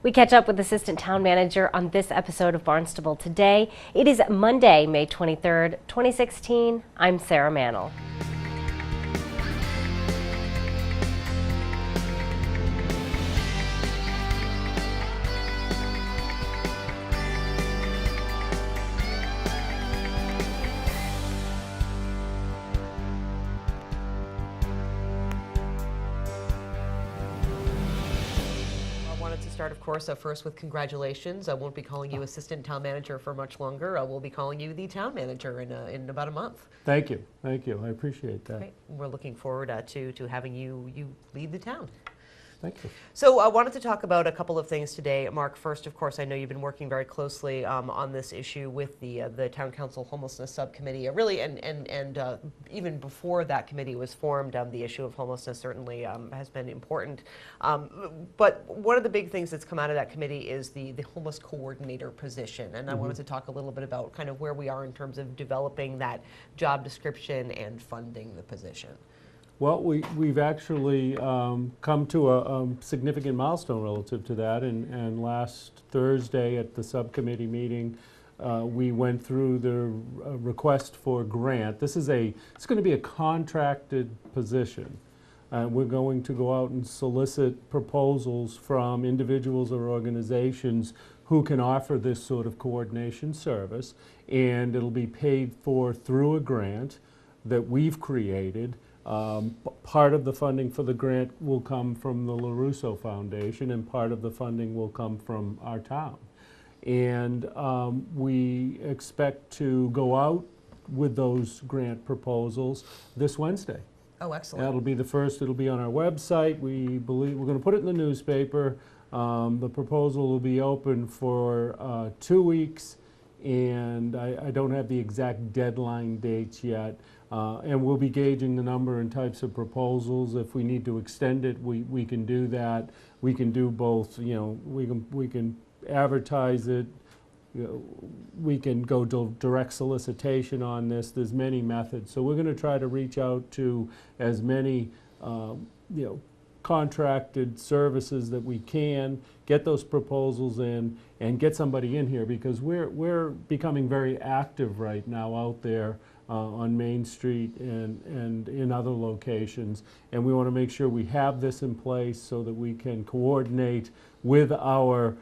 We catch up with Assistant Town Manager on this episode of Barnstable Today. It is Monday, May 23rd, 2016. I'm Sarah Mannel. Of course, first with congratulations. I won't be calling you Assistant Town Manager for much longer. We'll be calling you the Town Manager in about a month. Thank you. Thank you. I appreciate that. Great. We're looking forward to having you lead the town. Thank you. So I wanted to talk about a couple of things today. Mark, first, of course, I know you've been working very closely on this issue with the Town Council Homelessness Subcommittee. Really, and even before that committee was formed, the issue of homelessness certainly has been important. But one of the big things that's come out of that committee is the homeless coordinator position. And I wanted to talk a little bit about kind of where we are in terms of developing that job description and funding the position. Well, we've actually come to a significant milestone relative to that, and last Thursday at the subcommittee meeting, we went through the request for grant. It's going to be a contracted position. We're going to go out and solicit proposals from individuals or organizations who can offer this sort of coordination service, and it'll be paid for through a grant that we've created. Part of the funding for the grant will come from the LaRusso Foundation, and part of the funding will come from our town. And we expect to go out with those grant proposals this Wednesday. Oh, excellent. That'll be the first. It'll be on our website. We believe we're going to put it in the newspaper. The proposal will be open for 2 weeks, and I don't have the exact deadline dates yet. And we'll be gauging the number and types of proposals. If we need to extend it, we can do that. We can do both. You know, we can advertise it. You know, we can go to direct solicitation on this. There's many methods. So we're going to try to reach out to as many contracted services that we can, get those proposals in, and get somebody in here, because we're becoming very active right now out there on Main Street and in other locations, and we want to make sure we have this in place so that we can coordinate with our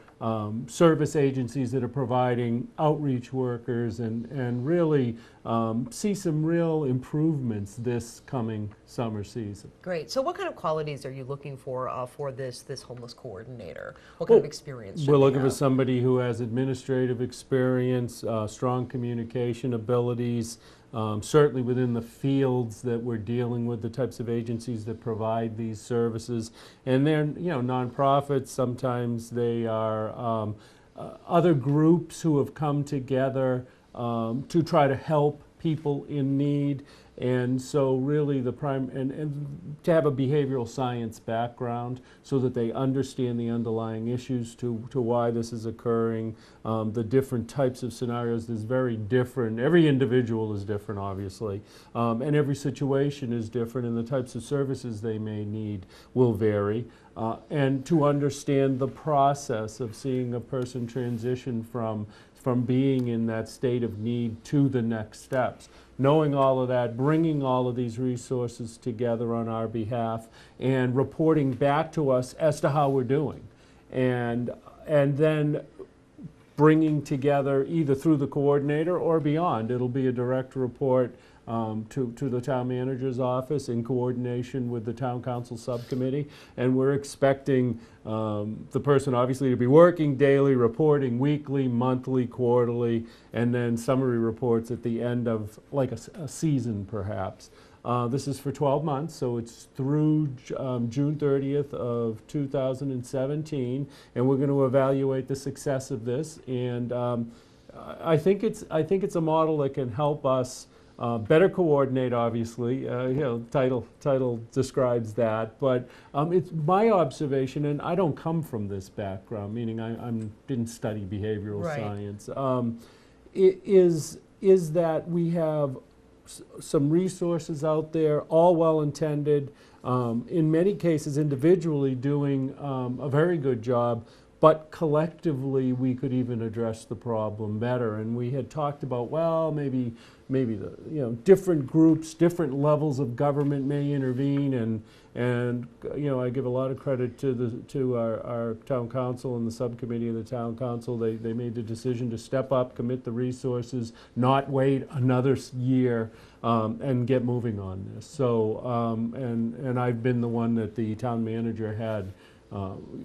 service agencies that are providing outreach workers and really see some real improvements this coming summer season. Great. So what kind of qualities are you looking for this homeless coordinator? What kind of experience? We're looking for somebody who has administrative experience, strong communication abilities, certainly within the fields that we're dealing with, the types of agencies that provide these services. And they're, nonprofits. Sometimes they are other groups who have come together to try to help people in need. And so really and to have a behavioral science background so that they understand the underlying issues to why this is occurring, the different types of scenarios. There's very different, every individual is different obviously, and every situation is different, and the types of services they may need will vary. And to understand the process of seeing a person transition from being in that state of need to the next steps. Knowing all of that, bringing all of these resources together on our behalf, and reporting back to us as to how we're doing. And then bringing together, either through the coordinator or beyond, it'll be a direct report to the town manager's office in coordination with the town council subcommittee. And we're expecting the person obviously to be working daily, reporting weekly, monthly, quarterly, and then summary reports at the end of like a season perhaps. This is for 12 months, so it's through June 30th of 2017, and we're going to evaluate the success of this. And I think it's a model that can help us better coordinate, obviously. Title describes that, but it's my observation, and I don't come from this background, meaning I didn't study behavioral science. Is that we have some resources out there, all well-intended, in many cases individually doing a very good job, but collectively we could even address the problem better. And we had talked about, well, maybe the different groups, different levels of government may intervene, and I give a lot of credit to our town council and the subcommittee of the town council. They made the decision to step up, commit the resources, not wait another year, and get moving on this. So and I've been the one that the town manager had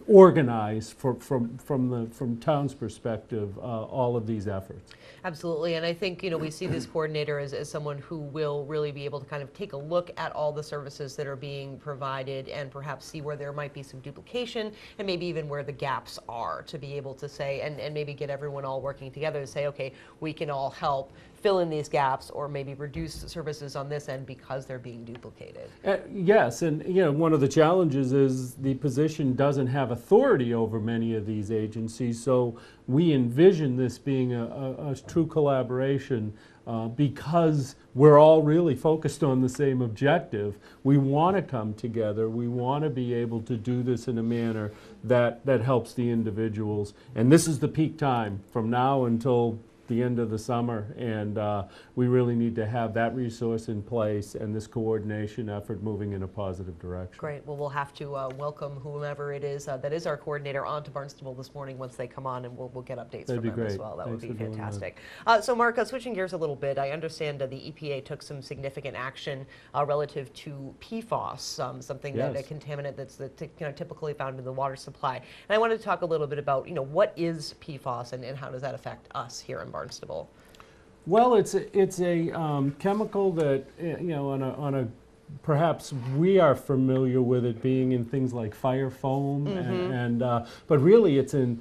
organize from town's perspective all of these efforts. Absolutely, and I think we see this coordinator as someone who will really be able to kind of take a look at all the services that are being provided and perhaps see where there might be some duplication and maybe even where the gaps are, to be able to say and maybe get everyone all working together to say, okay, we can all help fill in these gaps or maybe reduce services on this end because they're being duplicated. Yes, and one of the challenges is the position doesn't have authority over many of these agencies, so we envision this being a true collaboration because we're all really focused on the same objective. We want to come together. We want to be able to do this in a manner that helps the individuals. And this is the peak time from now until the end of the summer, and we really need to have that resource in place and this coordination effort moving in a positive direction. Great. Well, we'll have to welcome whomever it is that is our coordinator onto Barnstable this morning once they come on, and we'll get updates from them as well. That would be fantastic. So, Mark, switching gears a little bit, I understand the EPA took some significant action relative to PFAS, something that a contaminant that's typically found in the water supply. And I wanted to talk a little bit about what is PFAS and how does that affect us here in Barnstable? Well, it's a chemical that on a perhaps we are familiar with it being in things like fire foam, but really it's in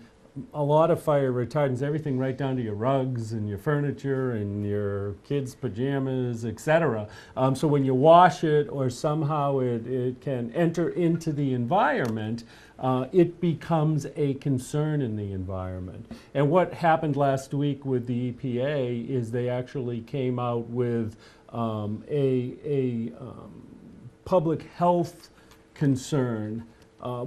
a lot of fire retardants, everything right down to your rugs and your furniture and your kids' pajamas, etc. So when you wash it or somehow it can enter into the environment, it becomes a concern in the environment. And what happened last week with the EPA is they actually came out with a public health concern.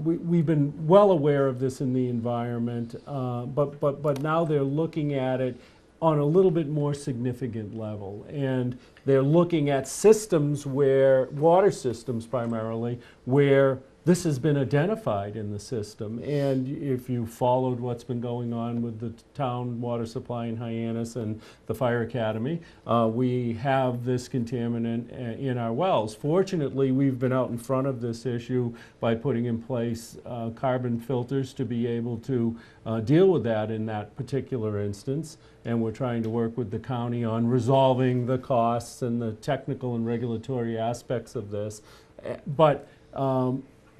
We've been well aware of this in the environment, but now they're looking at it on a little bit more significant level. And they're looking at systems water systems primarily, where this has been identified in the system. And if you followed what's been going on with the town water supply in Hyannis and the fire academy, we have this contaminant in our wells. Fortunately, we've been out in front of this issue by putting in place carbon filters to be able to deal with that in that particular instance. And we're trying to work with the county on resolving the costs and the technical and regulatory aspects of this. But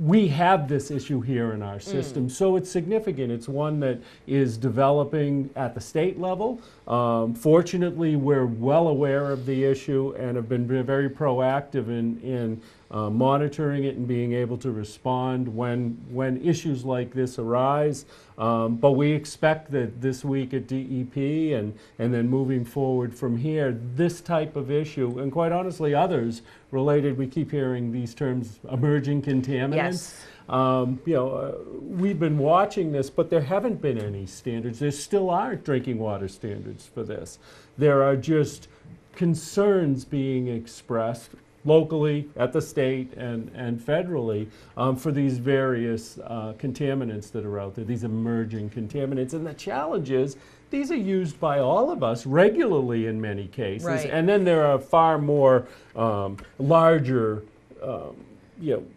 we have this issue here in our system, so it's significant. It's one that is developing at the state level. Fortunately, we're well aware of the issue and have been very proactive in monitoring it and being able to respond when issues like this arise. But we expect that this week at DEP and then moving forward from here, this type of issue, and quite honestly others related, we keep hearing these terms, emerging contaminants. Yes. We've been watching this, but there haven't been any standards. There still aren't drinking water standards for this. There are just concerns being expressed locally, at the state, and federally for these various contaminants that are out there, these emerging contaminants. And the challenge is, these are used by all of us regularly in many cases. Right. And then there are far more larger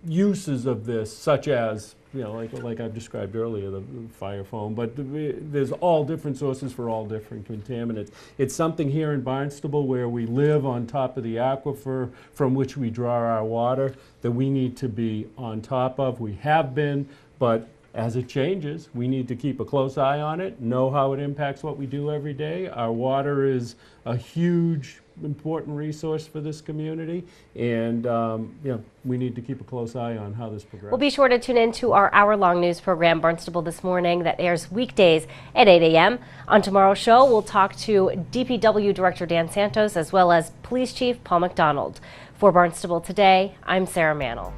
uses of this, such as like I've described earlier, the fire foam, but there's all different sources for all different contaminants. It's something here in Barnstable, where we live on top of the aquifer from which we draw our water, that we need to be on top of. We have been, but as it changes, we need to keep a close eye on it, know how it impacts what we do every day. Our water is a huge, important resource for this community, and we need to keep a close eye on how this progresses. We'll be sure to tune in to our hour-long news program, Barnstable This Morning, that airs weekdays at 8 a.m. On tomorrow's show, we'll talk to DPW Director Dan Santos as well as Police Chief Paul McDonald. For Barnstable Today, I'm Sarah Mannel.